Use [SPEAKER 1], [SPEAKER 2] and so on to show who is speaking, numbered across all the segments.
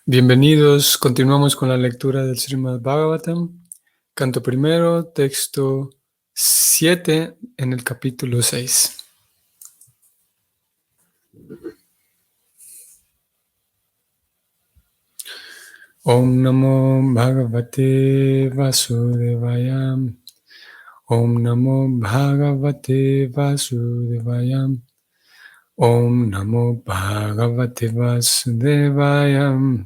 [SPEAKER 1] Bienvenidos, continuamos con la lectura del Srimad Bhagavatam, canto primero, texto 7 en el capítulo 6. Om Namo Bhagavate Vasudevaya. Om Namo Bhagavate Vasudevaya. Om Namo Bhagavate Vasudevaya.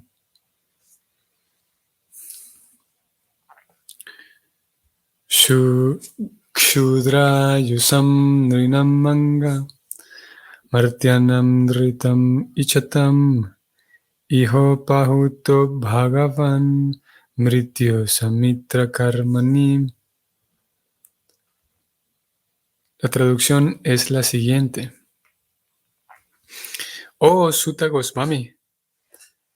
[SPEAKER 1] Kshudra Yusam Nrinamanga Martyanam Dritam Ichatam Iho Pahuto Bhagavan Mrityu Samitra Karmani. La traducción es la siguiente. Oh Sutta Goswami,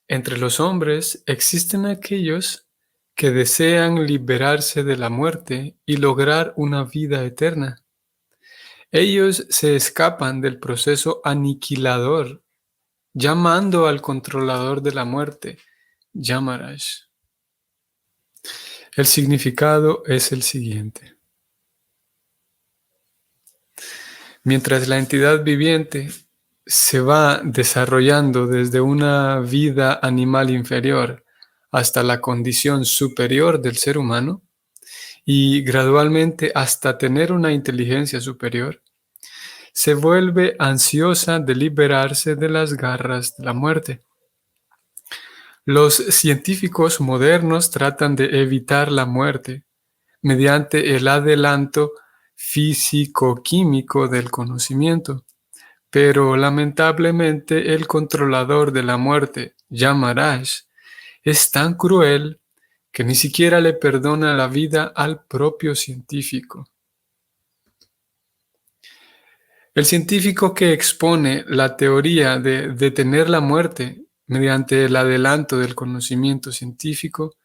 [SPEAKER 1] entre los hombres existen aquellos que desean liberarse de la muerte y lograr una vida eterna. Ellos se escapan del proceso aniquilador, llamando al controlador de la muerte, Yamaraj. El significado es el siguiente. Mientras la entidad viviente se va desarrollando desde una vida animal inferior hasta la condición superior del ser humano y gradualmente hasta tener una inteligencia superior, se vuelve ansiosa de liberarse de las garras de la muerte. Los científicos modernos tratan de evitar la muerte mediante el adelanto físico-químico del conocimiento, pero lamentablemente el controlador de la muerte, Yamaraj, es tan cruel que ni siquiera le perdona la vida al propio científico. El científico que expone la teoría de detener la muerte mediante el adelanto del conocimiento científico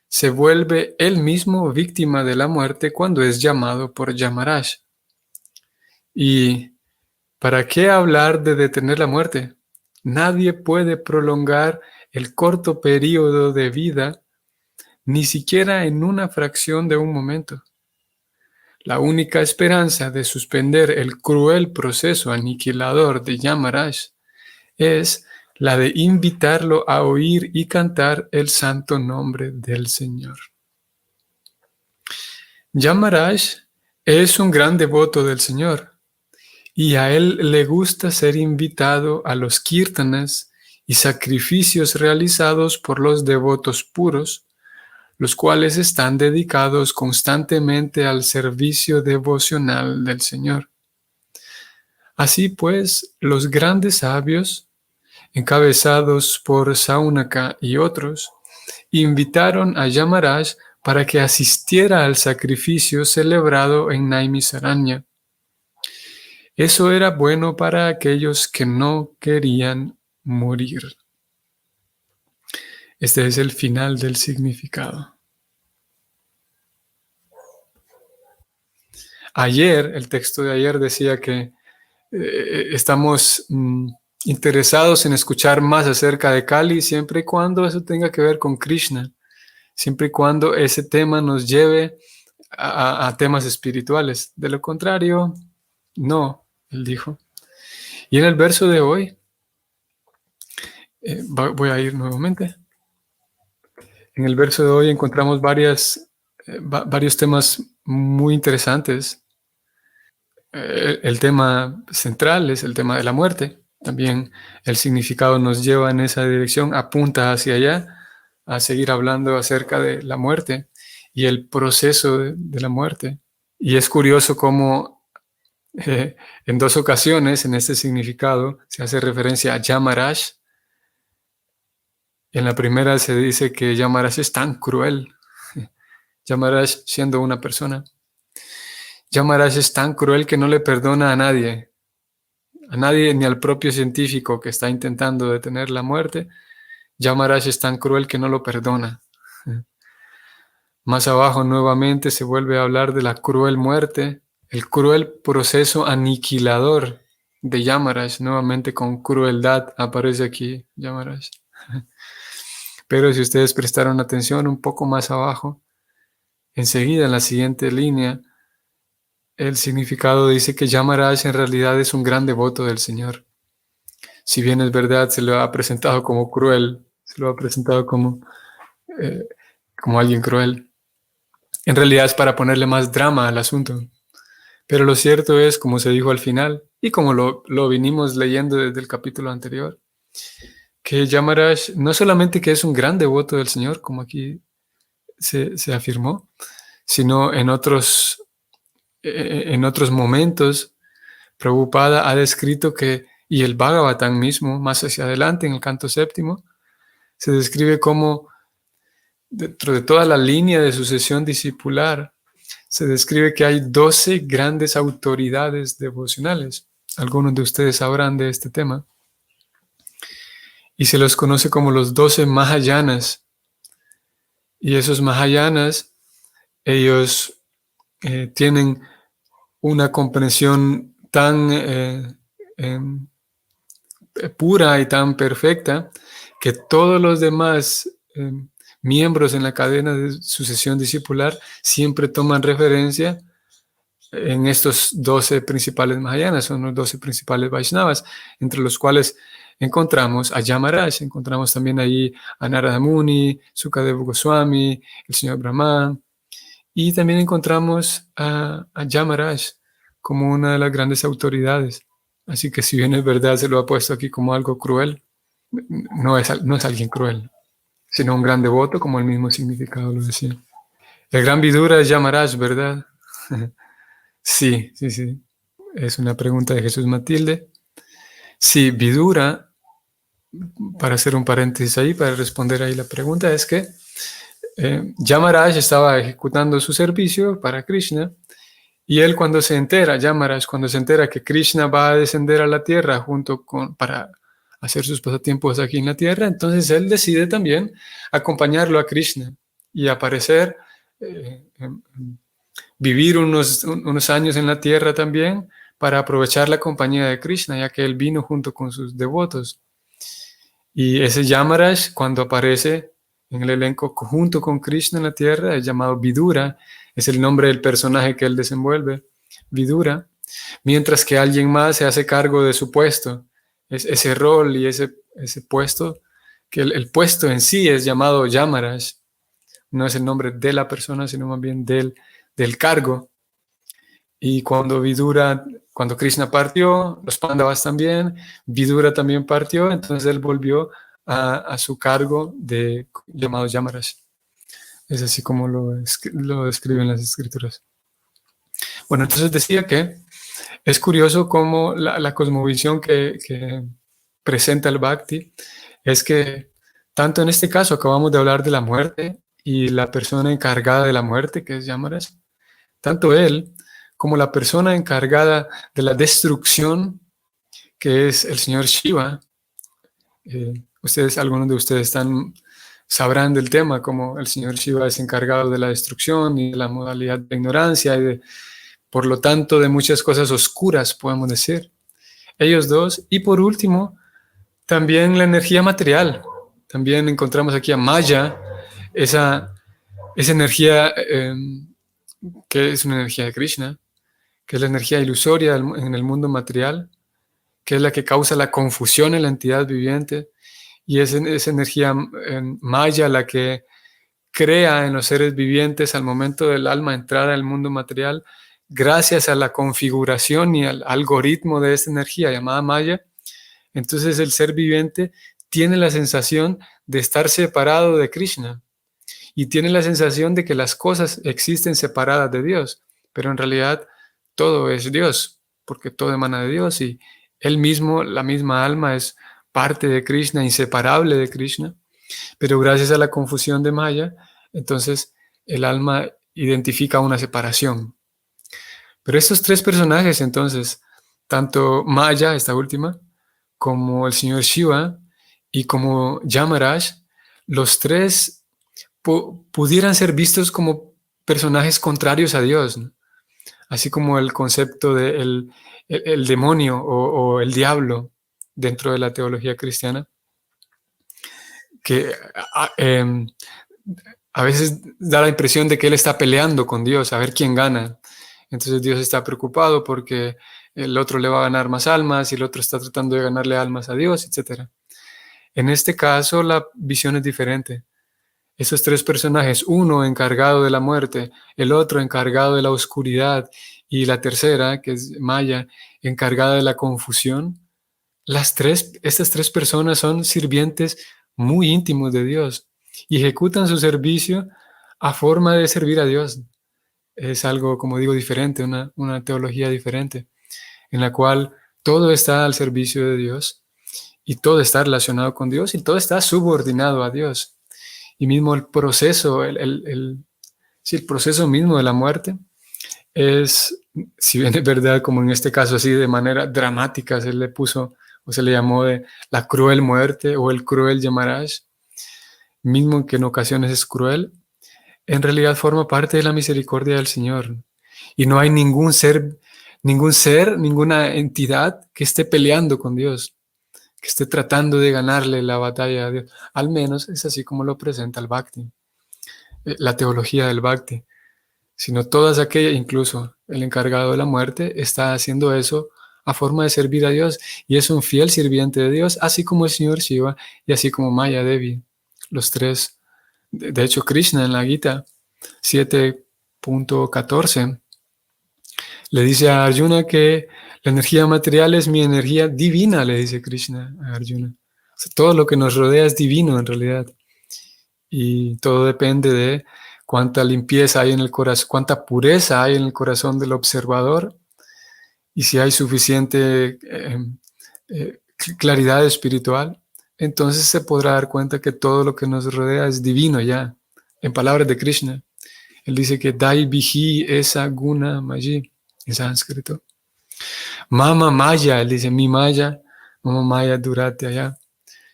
[SPEAKER 1] se vuelve él mismo víctima de la muerte cuando es llamado por Yamaraj. ¿Y para qué hablar de detener la muerte? Nadie puede prolongar el corto periodo de vida, ni siquiera en una fracción de un momento. La única esperanza de suspender el cruel proceso aniquilador de Yamaraj es la de invitarlo a oír y cantar el santo nombre del Señor. Yamaraj es un gran devoto del Señor y a él le gusta ser invitado a los kirtanas y sacrificios realizados por los devotos puros, los cuales están dedicados constantemente al servicio devocional del Señor. Así pues, los grandes sabios, encabezados por Saunaka y otros, invitaron a Yamaraj para que asistiera al sacrificio celebrado en Naimisaranya. Eso era bueno para aquellos que no querían morir. Este es el final del significado. Ayer, el texto de ayer decía que estamos interesados en escuchar más acerca de Kali siempre y cuando eso tenga que ver con Krishna, siempre y cuando ese tema nos lleve a temas espirituales. De lo contrario, no, él dijo. Y en el verso de hoy, voy a ir nuevamente. En el verso de hoy encontramos varios temas muy interesantes. El tema central es el tema de la muerte. También el significado nos lleva en esa dirección, apunta hacia allá, a seguir hablando acerca de la muerte y el proceso de la muerte. Y es curioso cómo en dos ocasiones en este significado se hace referencia a Yamaraj. En la primera se dice que Yamaraj es tan cruel. Yamaraj siendo una persona. Yamaraj es tan cruel que no le perdona a nadie ni al propio científico que está intentando detener la muerte. Yamaraj es tan cruel que no lo perdona. Más abajo nuevamente se vuelve a hablar de la cruel muerte, el cruel proceso aniquilador de Yamaraj, nuevamente con crueldad aparece aquí Yamaraj. Pero si ustedes prestaron atención un poco más abajo, enseguida en la siguiente línea, el significado dice que Yamaraj en realidad es un gran devoto del Señor. Si bien es verdad, se lo ha presentado como cruel, se lo ha presentado como alguien cruel. En realidad es para ponerle más drama al asunto. Pero lo cierto es, como se dijo al final, y como lo vinimos leyendo desde el capítulo anterior, que Yamaraj no solamente que es un gran devoto del Señor, como aquí se afirmó, sino en otros momentos, Prabhupada ha descrito que, y el Bhagavatam mismo, más hacia adelante en el canto séptimo, se describe como dentro de toda la línea de sucesión discipular, se describe que hay 12 grandes autoridades devocionales. Algunos de ustedes sabrán de este tema. Y se los conoce como los 12 Mahayanas. Y esos Mahayanas, ellos tienen una comprensión tan pura y tan perfecta que todos los demás miembros en la cadena de sucesión discipular siempre toman referencia en estos 12 principales Mahayanas, son los 12 principales Vaishnavas, entre los cuales encontramos a Yamaraj, encontramos también ahí a Narada Muni, Sukadeva Goswami, el señor Brahman, y también encontramos a Yamaraj como una de las grandes autoridades. Así que si bien es verdad, se lo ha puesto aquí como algo cruel, no es alguien cruel, sino un gran devoto, como el mismo significado lo decía. El gran Vidura es Yamaraj, ¿verdad? Sí, sí, sí. Es una pregunta de Jesús Matilde. Sí, Vidura, para hacer un paréntesis ahí, para responder ahí la pregunta, es que Yamaraj estaba ejecutando su servicio para Krishna y él cuando se entera, Yamaraj, cuando se entera que Krishna va a descender a la tierra para hacer sus pasatiempos aquí en la tierra, entonces él decide también acompañarlo a Krishna y aparecer, vivir unos años en la tierra también para aprovechar la compañía de Krishna, ya que él vino junto con sus devotos. Y ese Yamaraj, cuando aparece en el elenco junto con Krishna en la tierra, es llamado Vidura, es el nombre del personaje que él desenvuelve, Vidura, mientras que alguien más se hace cargo de su puesto, es ese rol y ese puesto, que el puesto en sí es llamado Yamaraj, no es el nombre de la persona, sino más bien del cargo. Y cuando Krishna partió, los Pandavas también, Vidura también partió, entonces él volvió a su cargo llamado Yamaraj. Es así como lo describen las escrituras. Bueno, entonces decía que es curioso cómo la cosmovisión que presenta el Bhakti es que tanto en este caso acabamos de hablar de la muerte y la persona encargada de la muerte, que es Yamaraj, tanto él como la persona encargada de la destrucción, que es el señor Shiva. Algunos de ustedes sabrán del tema, como el señor Shiva es encargado de la destrucción y de la modalidad de ignorancia y por lo tanto, de muchas cosas oscuras, podemos decir. Ellos dos. Y por último, también la energía material. También encontramos aquí a Maya, esa energía que es una energía de Krishna, que es la energía ilusoria en el mundo material, que es la que causa la confusión en la entidad viviente, y es esa energía maya la que crea en los seres vivientes al momento del alma entrar al mundo material, gracias a la configuración y al algoritmo de esta energía llamada maya. Entonces el ser viviente tiene la sensación de estar separado de Krishna y tiene la sensación de que las cosas existen separadas de Dios, pero en realidad todo es Dios, porque todo emana de Dios y él mismo, la misma alma, es parte de Krishna, inseparable de Krishna, pero gracias a la confusión de Maya, entonces el alma identifica una separación. Pero estos tres personajes, entonces, tanto Maya, esta última, como el señor Shiva y como Yamaraj, los tres pudieran ser vistos como personajes contrarios a Dios, ¿no? Así como el concepto de el demonio o el diablo dentro de la teología cristiana, que a veces da la impresión de que él está peleando con Dios a ver quién gana. Entonces Dios está preocupado porque el otro le va a ganar más almas y el otro está tratando de ganarle almas a Dios, etc. En este caso la visión es diferente. Esos tres personajes, uno encargado de la muerte, el otro encargado de la oscuridad y la tercera, que es Maya, encargada de la confusión. Estas tres personas son sirvientes muy íntimos de Dios y ejecutan su servicio a forma de servir a Dios. Es algo, como digo, diferente, una teología diferente, en la cual todo está al servicio de Dios y todo está relacionado con Dios y todo está subordinado a Dios. Y mismo el proceso, sí, el proceso mismo de la muerte es, si bien es verdad, como en este caso así de manera dramática se le puso o se le llamó de la cruel muerte o el cruel Yamaraj, mismo que en ocasiones es cruel, en realidad forma parte de la misericordia del Señor. Y no hay ningún ser, ninguna entidad que esté peleando con Dios, que esté tratando de ganarle la batalla a Dios. Al menos es así como lo presenta el Bhakti, la teología del Bhakti. Sino todas aquellas, incluso el encargado de la muerte, está haciendo eso a forma de servir a Dios y es un fiel sirviente de Dios, así como el señor Shiva y así como Maya Devi, los tres. De hecho, Krishna en la Gita 7.14 le dice a Arjuna que la energía material es mi energía divina, le dice Krishna a Arjuna. O sea, todo lo que nos rodea es divino en realidad. Y todo depende de cuánta limpieza hay en el corazón, cuánta pureza hay en el corazón del observador y si hay suficiente claridad espiritual, entonces se podrá dar cuenta que todo lo que nos rodea es divino ya. En palabras de Krishna, él dice que Dai Vihi esa guna maji en sánscrito. Mama Maya, él dice mi Maya, Mama Maya durate allá.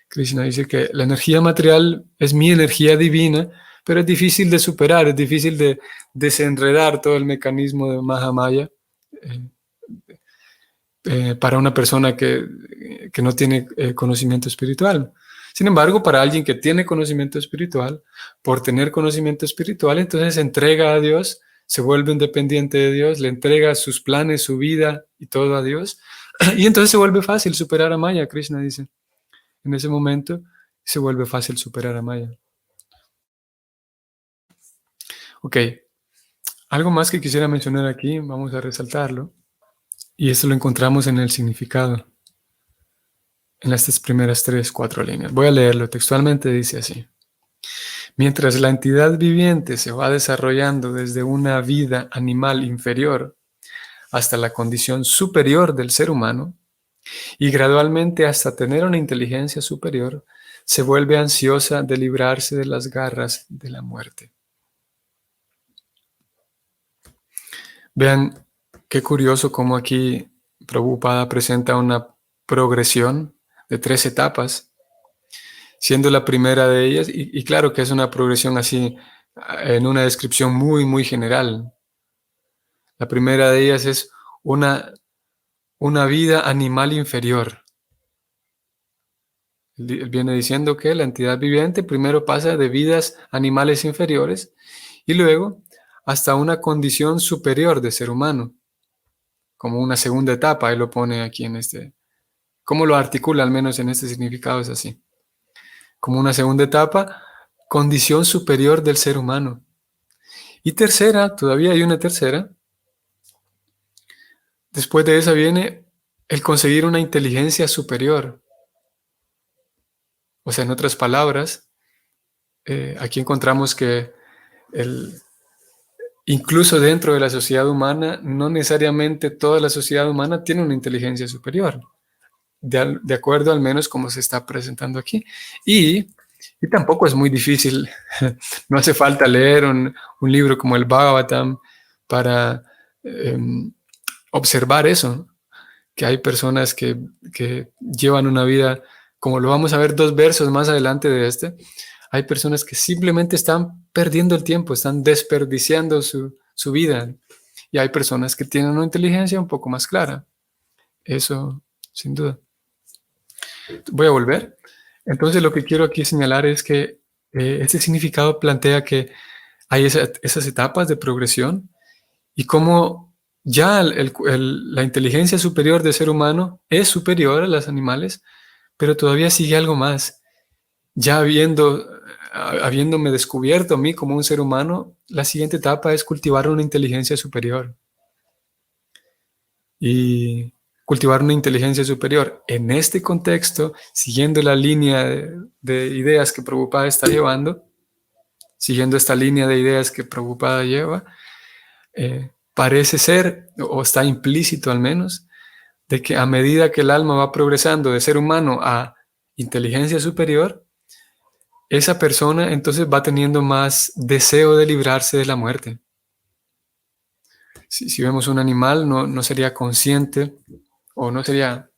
[SPEAKER 1] Krishna dice que la energía material es mi energía divina, pero es difícil de superar, es difícil de desenredar todo el mecanismo de Mahamaya para una persona que no tiene conocimiento espiritual. Sin embargo, para alguien que tiene conocimiento espiritual, por tener conocimiento espiritual, entonces se entrega a Dios, se vuelve independiente de Dios, le entrega sus planes, su vida y todo a Dios, y entonces se vuelve fácil superar a Maya, Krishna dice. En ese momento se vuelve fácil superar a Maya. Ok, algo más que quisiera mencionar aquí, vamos a resaltarlo, y esto lo encontramos en el significado, en estas primeras 3-4 líneas. Voy a leerlo textualmente, dice así. Mientras la entidad viviente se va desarrollando desde una vida animal inferior hasta la condición superior del ser humano, y gradualmente hasta tener una inteligencia superior, se vuelve ansiosa de librarse de las garras de la muerte. Vean qué curioso cómo aquí Prabhupada presenta una progresión de 3 etapas, siendo la primera de ellas, y claro que es una progresión así en una descripción muy, muy general. La primera de ellas es una vida animal inferior. Él viene diciendo que la entidad viviente primero pasa de vidas animales inferiores y luego hasta una condición superior de ser humano, como una segunda etapa. Él lo pone aquí en este, cómo lo articula al menos en este significado es así. Como una segunda etapa, condición superior del ser humano. Y tercera, todavía hay una tercera. Después de esa viene el conseguir una inteligencia superior. O sea, en otras palabras, aquí encontramos que incluso dentro de la sociedad humana, no necesariamente toda la sociedad humana tiene una inteligencia superior, de acuerdo al menos como se está presentando aquí. Y tampoco es muy difícil, no hace falta leer un libro como el Bhagavatam para observar eso, que hay personas que llevan una vida, como lo vamos a ver 2 versos más adelante de este, hay personas que simplemente están perdiendo el tiempo, están desperdiciando su vida. Y hay personas que tienen una inteligencia un poco más clara. Eso, sin duda. Voy a volver. Entonces, lo que quiero aquí señalar es que este significado plantea que hay esas etapas de progresión y cómo ya la inteligencia superior del ser humano es superior a las animales, pero todavía sigue algo más. Ya habiéndome descubierto a mí como un ser humano, la siguiente etapa es cultivar una inteligencia superior. Y cultivar una inteligencia superior en este contexto, siguiendo la línea de ideas que Prabhupada está llevando, siguiendo esta línea de ideas que Prabhupada lleva, parece ser, o está implícito al menos, de que a medida que el alma va progresando de ser humano a inteligencia superior, esa persona entonces va teniendo más deseo de librarse de la muerte. Si vemos un animal, no sería consciente o no sería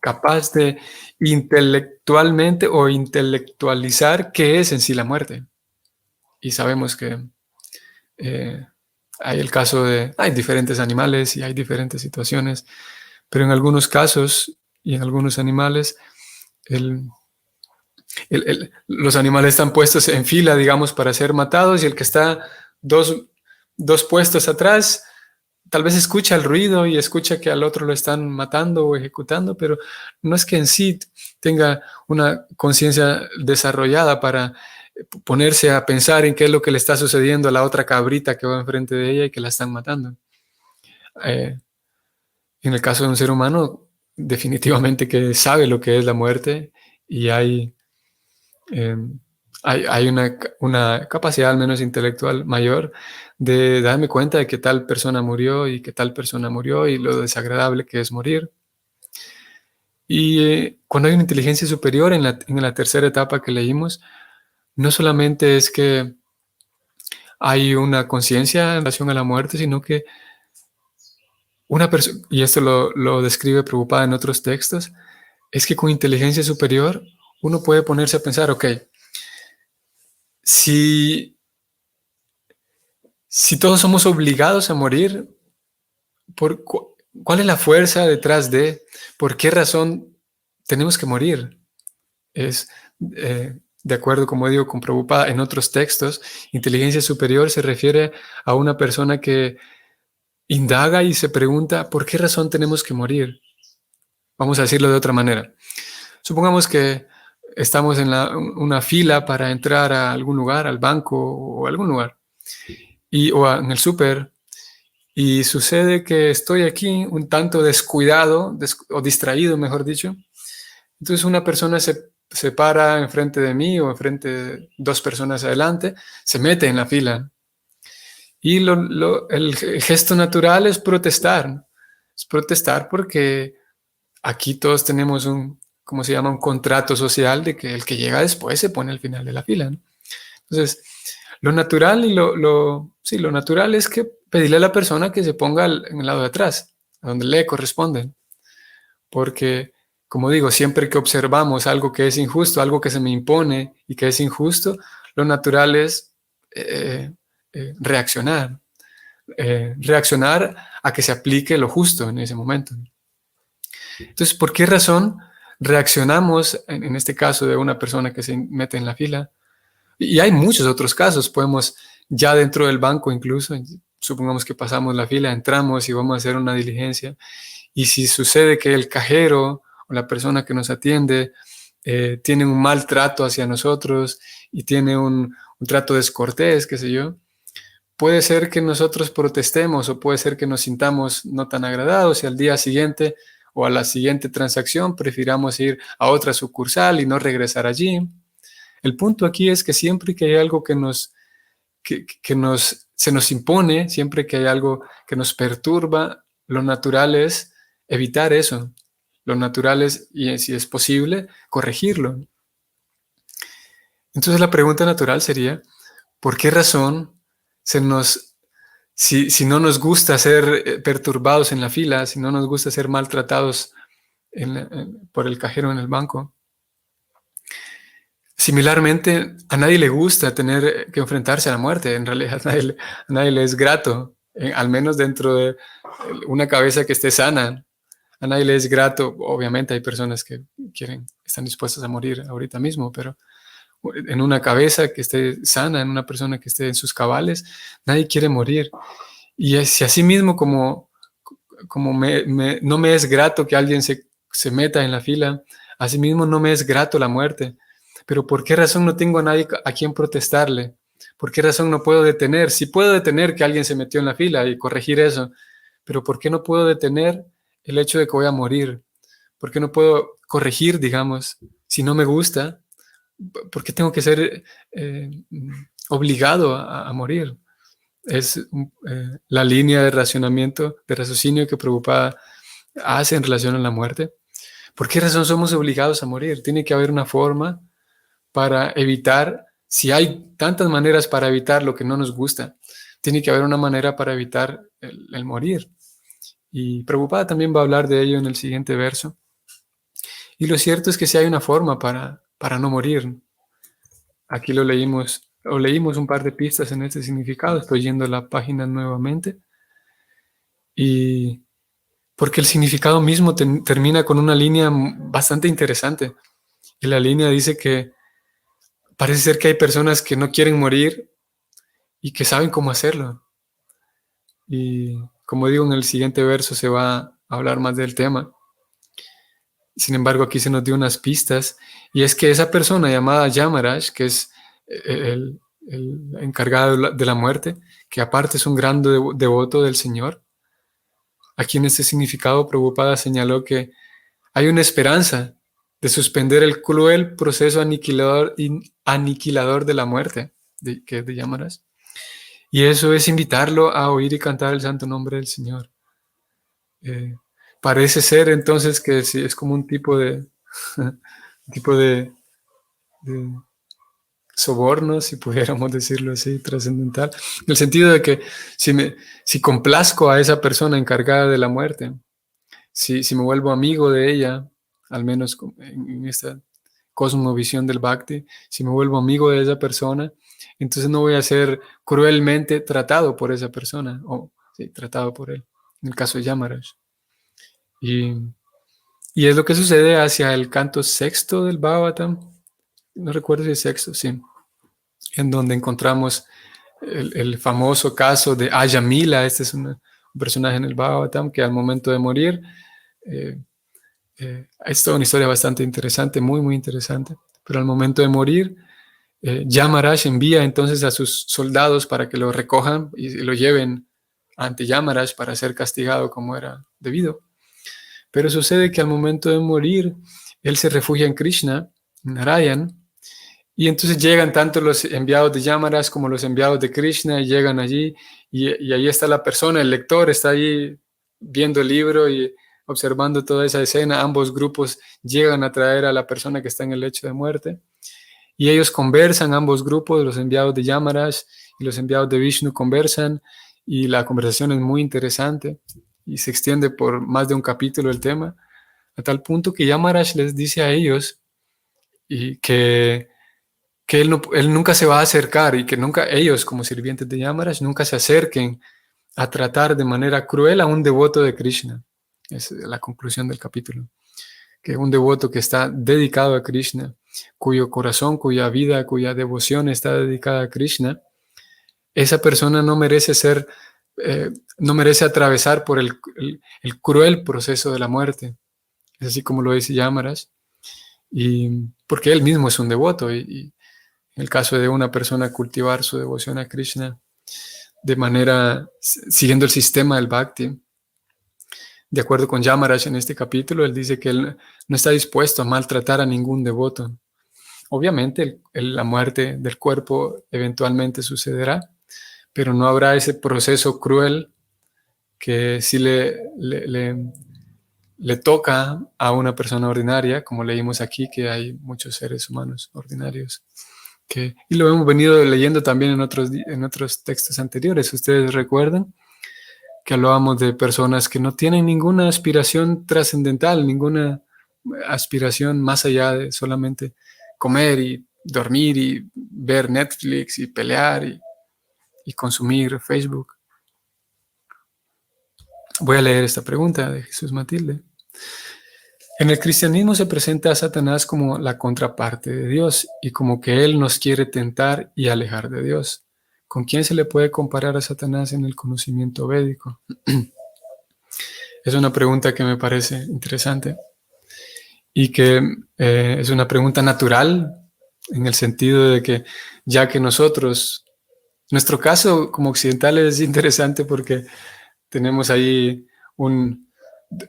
[SPEAKER 1] capaz de intelectualmente o intelectualizar qué es en sí la muerte. Y sabemos que eh, hay diferentes animales y hay diferentes situaciones, pero en algunos casos y en algunos animales, los animales están puestos en fila, digamos, para ser matados y el que está dos puestos atrás tal vez escucha el ruido y escucha que al otro lo están matando o ejecutando, pero no es que en sí tenga una conciencia desarrollada para ponerse a pensar en qué es lo que le está sucediendo a la otra cabrita que va enfrente de ella y que la están matando. Eh, en el caso de un ser humano, definitivamente que sabe lo que es la muerte y eh, hay una capacidad al menos intelectual mayor de darme cuenta de que tal persona murió y que tal persona murió y lo desagradable que es morir. Y cuando hay una inteligencia superior en la tercera etapa que leímos, no solamente es que hay una conciencia en relación a la muerte, sino que una persona, y esto lo describe Prabhupada en otros textos, es que con inteligencia superior uno puede ponerse a pensar, ok, si Si todos somos obligados a morir, ¿cuál es la fuerza detrás de por qué razón tenemos que morir? Es, de acuerdo, como digo, con Prabhupada en otros textos, inteligencia superior se refiere a una persona que indaga y se pregunta por qué razón tenemos que morir. Vamos a decirlo de otra manera. Supongamos que estamos en una fila para entrar a algún lugar, al banco o a algún lugar, en el súper. Y sucede que estoy aquí un tanto descuidado o distraído, mejor dicho. Entonces una persona se para enfrente de mí o enfrente de dos personas adelante, se mete en la fila. Y el gesto natural es protestar. Es protestar porque aquí todos tenemos ¿cómo se llama? Un contrato social de que el que llega después se pone al final de la fila, ¿no? Entonces, lo natural sí, lo natural es que pedirle a la persona que se ponga en el lado de atrás, a donde le corresponde. Porque, como digo, siempre que observamos algo que es injusto, algo que se me impone y que es injusto, lo natural es reaccionar. Reaccionar a que se aplique lo justo en ese momento. Entonces, ¿por qué razón reaccionamos, en este caso de una persona que se mete en la fila? Y hay muchos otros casos, podemos ya dentro del banco incluso, supongamos que pasamos la fila, entramos y vamos a hacer una diligencia, y si sucede que el cajero o la persona que nos atiende tiene un mal trato hacia nosotros y tiene un trato descortés, qué sé yo, puede ser que nosotros protestemos o puede ser que nos sintamos no tan agradados y al día siguiente o a la siguiente transacción prefiramos ir a otra sucursal y no regresar allí. El punto aquí es que siempre que hay algo se nos impone, siempre que hay algo que nos perturba, lo natural es evitar eso. Lo natural es, y si es posible, corregirlo. Entonces la pregunta natural sería, ¿por qué razón si no nos gusta ser perturbados en la fila, si no nos gusta ser maltratados por el cajero en el banco? Similarmente, a nadie le gusta tener que enfrentarse a la muerte. En realidad, a nadie le es grato, al menos dentro de una cabeza que esté sana. A nadie le es grato. Obviamente hay personas que están dispuestas a morir ahorita mismo, pero en una cabeza que esté sana, en una persona que esté en sus cabales, nadie quiere morir. Y si así mismo como no me es grato que alguien se meta en la fila, así mismo no me es grato la muerte. Pero ¿por qué razón no tengo a nadie a quien protestarle? ¿Por qué razón no puedo detener? Si puedo detener que alguien se metió en la fila y corregir eso, pero ¿por qué no puedo detener el hecho de que voy a morir? ¿Por qué no puedo corregir, digamos, si no me gusta? ¿Por qué tengo que ser obligado a morir? Es la línea de racionamiento, de raciocinio que Prabhupada hace en relación a la muerte. ¿Por qué razón somos obligados a morir? Tiene que haber una forma para evitar, si hay tantas maneras para evitar lo que no nos gusta, tiene que haber una manera para evitar el morir. Y Prabhupada también va a hablar de ello en el siguiente verso. Y lo cierto es que sí hay una forma para no morir. Aquí lo leímos un par de pistas en este significado. Estoy yendo a la página nuevamente. Y porque el significado mismo termina con una línea bastante interesante. Y la línea dice que parece ser que hay personas que no quieren morir y que saben cómo hacerlo. Y como digo, en el siguiente verso se va a hablar más del tema. Sin embargo, aquí se nos dio unas pistas, y es que esa persona llamada Yamaraj, que es el encargado de la muerte, que aparte es un gran devoto del Señor, aquí en este significado Prabhupada señaló que hay una esperanza de suspender el cruel proceso aniquilador de la muerte, que es de Yamaraj, y eso es invitarlo a oír y cantar el santo nombre del Señor. Parece ser entonces que sí, es como un tipo de, un tipo de soborno, si pudiéramos decirlo así, trascendental, en el sentido de que si complazco a esa persona encargada de la muerte, si me vuelvo amigo de ella, al menos en esta cosmovisión del Bhakti, si me vuelvo amigo de esa persona, entonces no voy a ser cruelmente tratado por esa persona, o sí, tratado por él, en el caso de Yamaraj. Y es lo que sucede hacia el canto sexto del Bhagavatam, no recuerdo si es sexto, sí, en donde encontramos el famoso caso de Ayamila. Este es un personaje en el Bhagavatam que al momento de morir, eh, es toda una historia bastante interesante, muy, muy interesante, pero al momento de morir, Yamaraj envía entonces a sus soldados para que lo recojan y lo lleven ante Yamaraj para ser castigado como era debido. Pero sucede que al momento de morir, él se refugia en Krishna, en Narayan, y entonces llegan tanto los enviados de Yamaras como los enviados de Krishna, y llegan allí, y ahí está la persona, el lector está allí viendo el libro y observando toda esa escena. Ambos grupos llegan a traer a la persona que está en el lecho de muerte, y ellos conversan, ambos grupos, los enviados de Yamaras y los enviados de Vishnu conversan, y la conversación es muy interesante y se extiende por más de un capítulo el tema, a tal punto que Yamaraj les dice a ellos y que él nunca se va a acercar, y que nunca ellos, como sirvientes de Yamaraj, nunca se acerquen a tratar de manera cruel a un devoto de Krishna. Es la conclusión del capítulo. Que un devoto que está dedicado a Krishna, cuyo corazón, cuya vida, cuya devoción está dedicada a Krishna, esa persona no merece no merece atravesar por el cruel proceso de la muerte. Es así como lo dice Yamaraj, y porque él mismo es un devoto, y en el caso de una persona cultivar su devoción a Krishna de manera, siguiendo el sistema del Bhakti, de acuerdo con Yamaraj en este capítulo, él dice que él no está dispuesto a maltratar a ningún devoto. Obviamente la muerte del cuerpo eventualmente sucederá, pero no habrá ese proceso cruel que sí le toca a una persona ordinaria, como leímos aquí, que hay muchos seres humanos ordinarios. Y lo hemos venido leyendo también en otros textos anteriores. Ustedes recuerdan que hablábamos de personas que no tienen ninguna aspiración trascendental, ninguna aspiración más allá de solamente comer y dormir y ver Netflix y pelear y consumir Facebook. Voy a leer esta pregunta de Jesús Matilde. En el cristianismo se presenta a Satanás como la contraparte de Dios y como que él nos quiere tentar y alejar de Dios. ¿Con quién se le puede comparar a Satanás en el conocimiento védico? Es una pregunta que me parece interesante y que es una pregunta natural en el sentido de que ya que nosotros, nuestro caso como occidentales es interesante porque tenemos ahí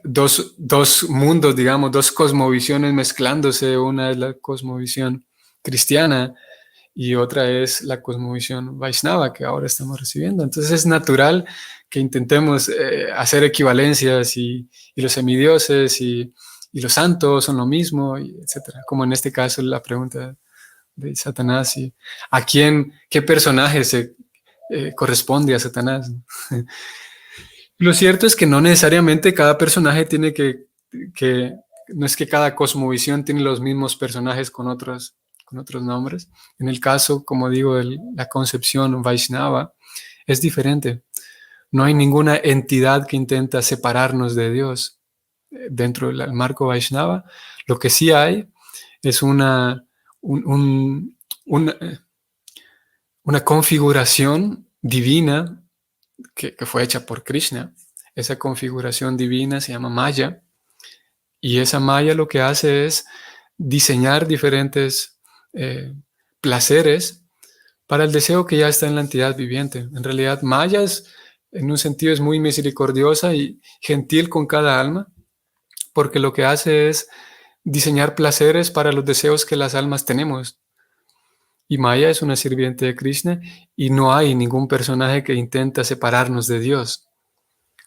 [SPEAKER 1] dos mundos, digamos, dos cosmovisiones mezclándose. Una es la cosmovisión cristiana y otra es la cosmovisión Vaishnava que ahora estamos recibiendo. Entonces es natural que intentemos hacer equivalencias y los semidioses y los santos son lo mismo, y etcétera. Como en este caso la pregunta de Satanás y a quién, qué personaje se corresponde a Satanás. Lo cierto es que no necesariamente cada personaje tiene que no es que cada cosmovisión tiene los mismos personajes con otros nombres. En el caso, como digo, de la concepción Vaishnava es diferente. No hay ninguna entidad que intenta separarnos de Dios dentro del marco Vaishnava. Lo que sí hay es una, una configuración divina que fue hecha por Krishna. Esa configuración divina se llama Maya y esa Maya lo que hace es diseñar diferentes placeres para el deseo que ya está en la entidad viviente. En realidad, Maya en un sentido es muy misericordiosa y gentil con cada alma, porque lo que hace es diseñar placeres para los deseos que las almas tenemos. Y Maya es una sirviente de Krishna y no hay ningún personaje que intenta separarnos de Dios.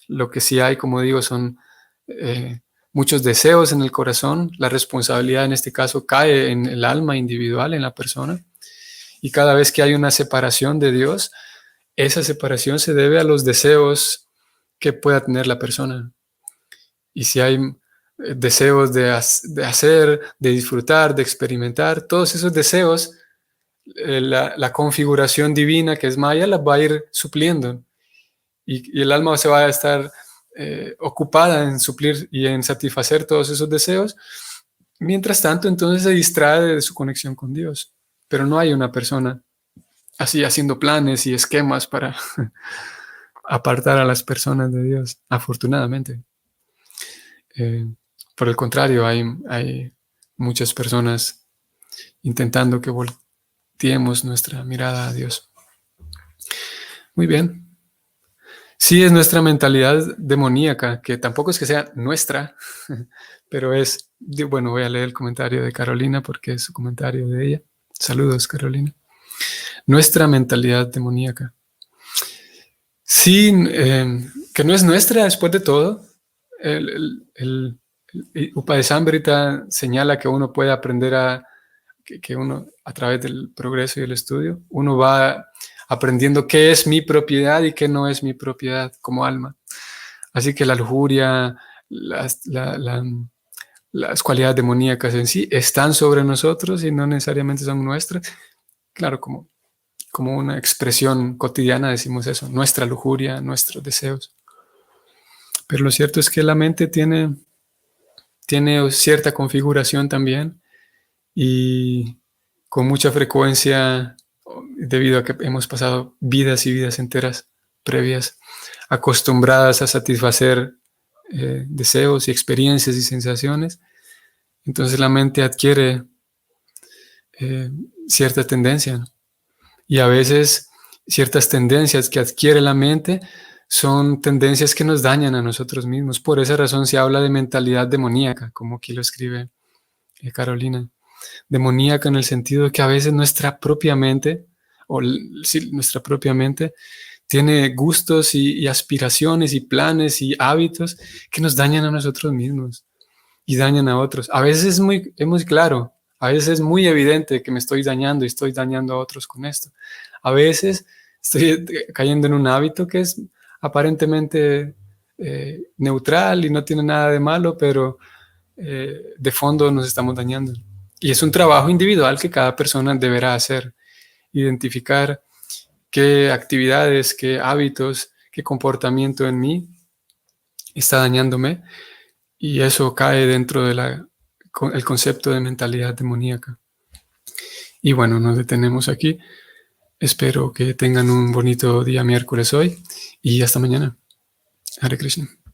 [SPEAKER 1] Lo que sí hay, como digo, son muchos deseos en el corazón. La responsabilidad en este caso cae en el alma individual, en la persona. Y cada vez que hay una separación de Dios, esa separación se debe a los deseos que pueda tener la persona. Y si hay deseos de hacer, de disfrutar, de experimentar, todos esos deseos, la configuración divina que es Maya la va a ir supliendo. Y el alma se va a estar ocupada en suplir y en satisfacer todos esos deseos. Mientras tanto, entonces se distrae de su conexión con Dios. Pero no hay una persona así haciendo planes y esquemas para apartar a las personas de Dios, afortunadamente. Por el contrario, hay muchas personas intentando que volteemos nuestra mirada a Dios. Muy bien. Sí, es nuestra mentalidad demoníaca, que tampoco es que sea nuestra, pero bueno, voy a leer el comentario de Carolina porque es su comentario de ella. Saludos, Carolina. Nuestra mentalidad demoníaca. Sí, que no es nuestra después de todo. El Upadeshambrita señala que uno puede aprender que uno, a través del progreso y el estudio, uno va aprendiendo qué es mi propiedad y qué no es mi propiedad como alma. Así que la lujuria, las cualidades demoníacas en sí están sobre nosotros y no necesariamente son nuestras. Claro, como una expresión cotidiana decimos eso, nuestra lujuria, nuestros deseos. Pero lo cierto es que la mente tiene cierta configuración también y con mucha frecuencia, debido a que hemos pasado vidas y vidas enteras previas, acostumbradas a satisfacer deseos y experiencias y sensaciones, entonces la mente adquiere cierta tendencia, ¿no? Y a veces ciertas tendencias que adquiere la mente son tendencias que nos dañan a nosotros mismos. Por esa razón se habla de mentalidad demoníaca, como aquí lo escribe Carolina. Demoníaca en el sentido de que a veces nuestra propia mente, nuestra propia mente, tiene gustos y aspiraciones y planes y hábitos que nos dañan a nosotros mismos y dañan a otros. A veces es muy claro, a veces es muy evidente que me estoy dañando y estoy dañando a otros con esto. A veces estoy cayendo en un hábito que es aparentemente neutral y no tiene nada de malo, pero de fondo nos estamos dañando. Y es un trabajo individual que cada persona deberá hacer, identificar qué actividades, qué hábitos, qué comportamiento en mí está dañándome y eso cae dentro de el concepto de mentalidad demoníaca. Y bueno, nos detenemos aquí. Espero que tengan un bonito día miércoles hoy y hasta mañana. Hare Krishna.